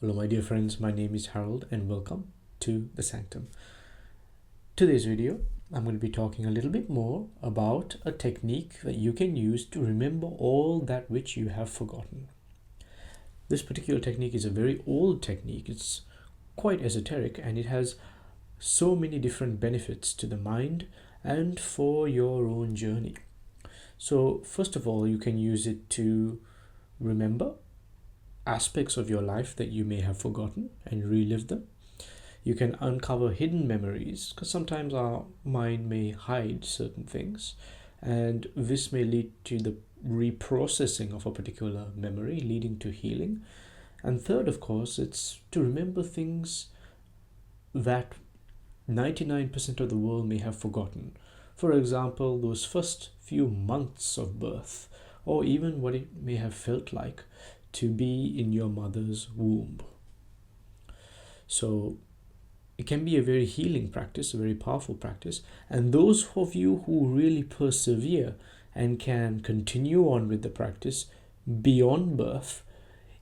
Hello, my dear friends. My name is Harold, and welcome to the Sanctum. Today's video, I'm going to be talking a little bit more about a technique that you can use to remember all that which you have forgotten. This particular technique is a very old technique. It's quite esoteric, and it has so many different benefits to the mind and for your own journey. So, first of all, you can use it to remember aspects of your life that you may have forgotten and relive them. You can uncover hidden memories because sometimes our mind may hide certain things, and this may lead to the reprocessing of a particular memory, leading to healing. And third, of course, it's to remember things that 99% of the world may have forgotten. For example, those first few months of birth, or even what it may have felt like to be in your mother's womb. So it can be a very healing practice, a very powerful practice. And those of you who really persevere and can continue on with the practice beyond birth,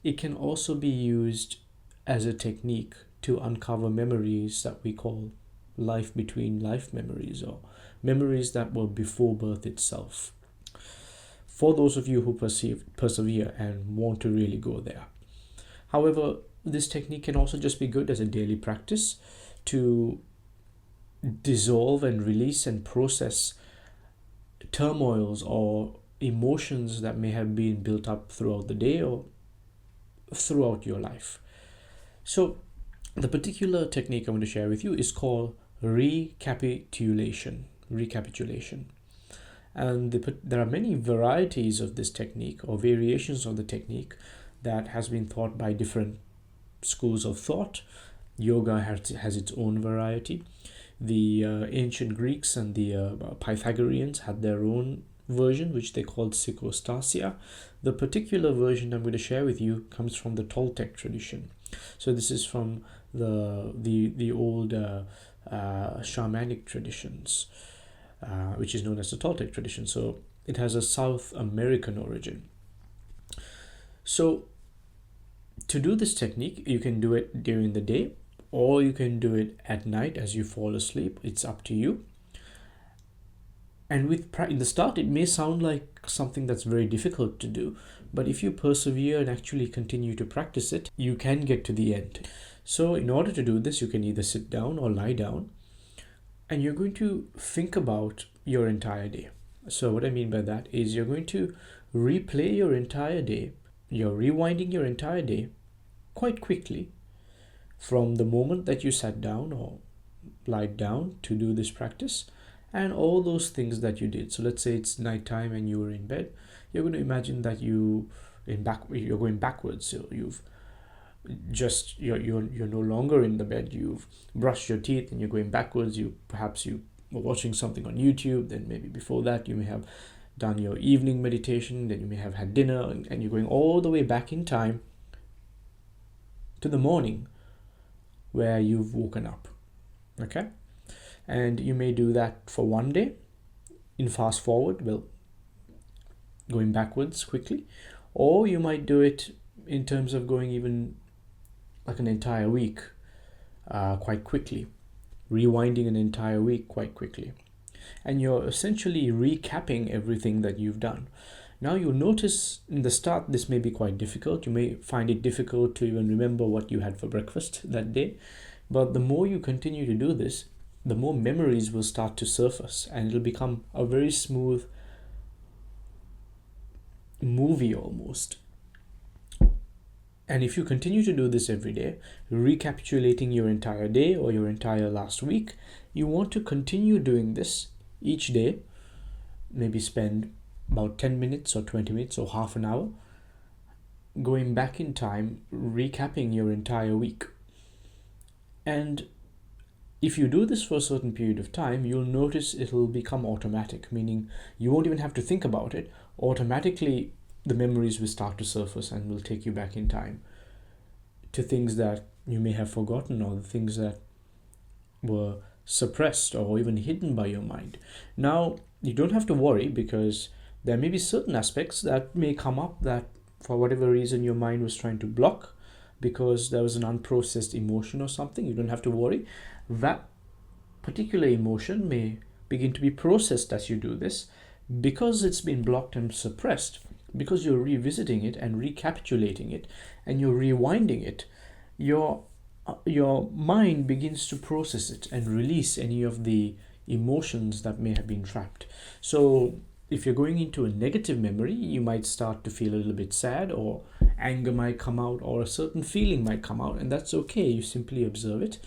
it can also be used as a technique to uncover memories that we call life between life memories, or memories that were before birth itself. For those of you who persevere and want to really go there. However, this technique can also just be good as a daily practice to dissolve and release and process turmoils or emotions that may have been built up throughout the day or throughout your life. So the particular technique I'm going to share with you is called recapitulation. And there are many varieties of this technique or variations of the technique that has been taught by different schools of thought. Yoga has its own variety. The ancient Greeks and the Pythagoreans had their own version, which they called psychostasia. The particular version I'm going to share with you comes from the Toltec tradition. So this is from the old shamanic traditions, which is known as the Toltec tradition. So it has a South American origin. So to do this technique, you can do it during the day or you can do it at night as you fall asleep. It's up to you. And in the start, it may sound like something that's very difficult to do, but if you persevere and actually continue to practice it, you can get to the end. So in order to do this, you can either sit down or lie down, and you're going to think about your entire day. So what I mean by that is you're going to replay your entire day. You're rewinding your entire day quite quickly from the moment that you sat down or lied down to do this practice and all those things that you did. So let's say it's nighttime and you were in bed. You're going to imagine that you're going backwards. So you're no longer in the bed. You've brushed your teeth and you're going backwards. You were watching something on YouTube. Then maybe before that you may have done your evening meditation. Then you may have had dinner, and you're going all the way back in time to the morning where you've woken up. Okay, and you may do that for one day in fast forward, going backwards quickly, or you might do it in terms of going even like an entire week quite quickly, rewinding an entire week quite quickly. And you're essentially recapping everything that you've done. Now you'll notice in the start this may be quite difficult. You may find it difficult to even remember what you had for breakfast that day. But the more you continue to do this, the more memories will start to surface, and it'll become a very smooth movie almost. And if you continue to do this every day, recapitulating your entire day or your entire last week, you want to continue doing this each day. Maybe spend about 10 minutes or 20 minutes or half an hour going back in time, recapping your entire week. And if you do this for a certain period of time, you'll notice it'll become automatic, meaning you won't even have to think about it. Automatically, the memories will start to surface and will take you back in time to things that you may have forgotten, or the things that were suppressed or even hidden by your mind. Now, you don't have to worry, because there may be certain aspects that may come up that for whatever reason your mind was trying to block, because there was an unprocessed emotion or something. You don't have to worry. That particular emotion may begin to be processed as you do this, because it's been blocked and suppressed, because you're revisiting it and recapitulating it and you're rewinding it. Your mind begins to process it and release any of the emotions that may have been trapped. So if you're going into a negative memory, you might start to feel a little bit sad, or anger might come out, or a certain feeling might come out, and that's okay. You simply observe it.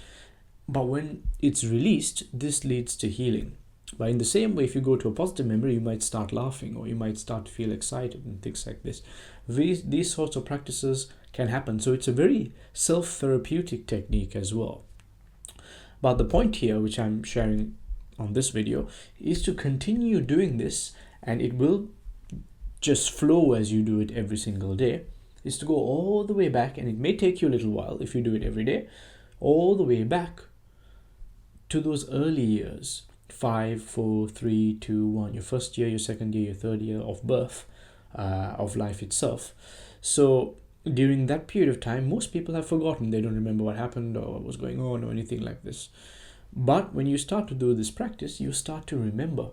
But when it's released, this leads to healing. But in the same way, if you go to a positive memory, you might start laughing, or you might start to feel excited and things like this. These sorts of practices can happen. So it's a very self-therapeutic technique as well. But the point here, which I'm sharing on this video, is to continue doing this, and it will just flow as you do it every single day, is to go all the way back, and it may take you a little while if you do it every day, all the way back to those early years. 5, 4, 3, 2, 1, your first year, your second year, your third year of birth, of life itself. So during that period of time, most people have forgotten. They don't remember what happened or what was going on or anything like this. But when you start to do this practice, you start to remember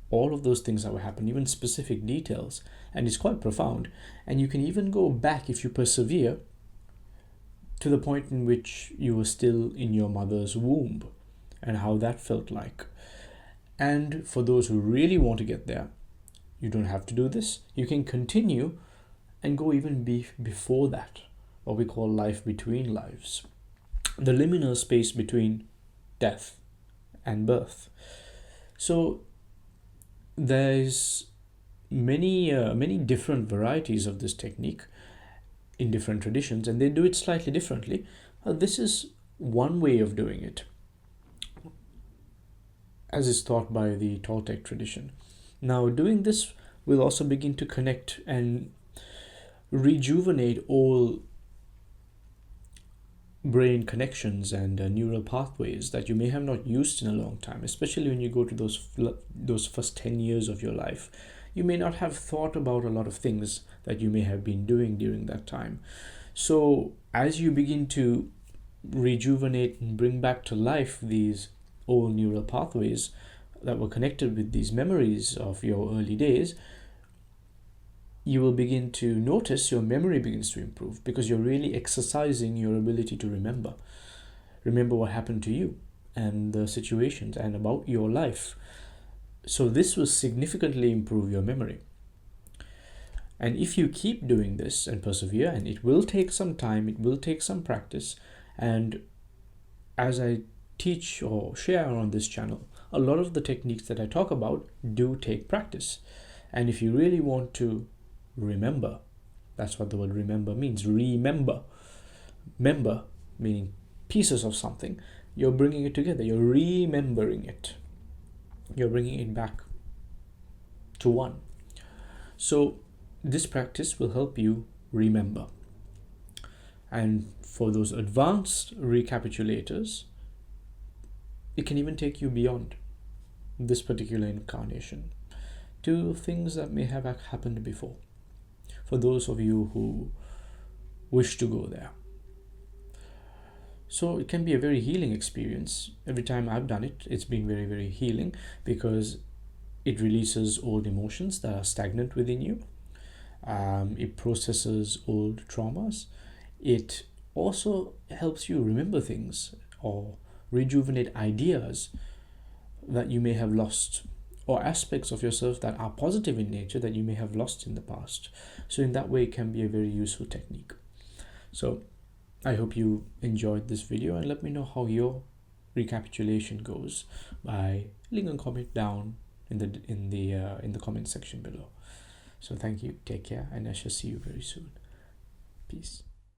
all of those things that were happening, even specific details, and it's quite profound. And you can even go back, if you persevere, to the point in which you were still in your mother's womb and how that felt like. And for those who really want to get there, you don't have to do this. You can continue and go even before that, what we call life between lives, the liminal space between death and birth. So there's many different varieties of this technique in different traditions, and they do it slightly differently. This is one way of doing it, as is taught by the Toltec tradition. Now, doing this will also begin to connect and rejuvenate all brain connections and neural pathways that you may have not used in a long time, especially when you go to those first 10 years of your life. You may not have thought about a lot of things that you may have been doing during that time. So as you begin to rejuvenate and bring back to life these old neural pathways that were connected with these memories of your early days, you will begin to notice your memory begins to improve, because you're really exercising your ability to remember what happened to you and the situations and about your life. So this will significantly improve your memory. And if you keep doing this and persevere, and it will take some time, it will take some practice, and as I teach or share on this channel, a lot of the techniques that I talk about do take practice. And if you really want to remember, that's what the word remember means. Remember. Member meaning pieces of something. You're bringing it together. You're remembering it. You're bringing it back to one. So this practice will help you remember. And for those advanced recapitulators, it can even take you beyond this particular incarnation to things that may have happened before, for those of you who wish to go there. So it can be a very healing experience. Every time I've done it, it's been very, very healing, because it releases old emotions that are stagnant within you. It processes old traumas. It also helps you remember things or rejuvenate ideas that you may have lost, or aspects of yourself that are positive in nature that you may have lost in the past. So in that way, it can be a very useful technique. So I hope you enjoyed this video, and let me know how your recapitulation goes by leaving a comment down in the comment section below. So thank you, take care, and I shall see you very soon. Peace.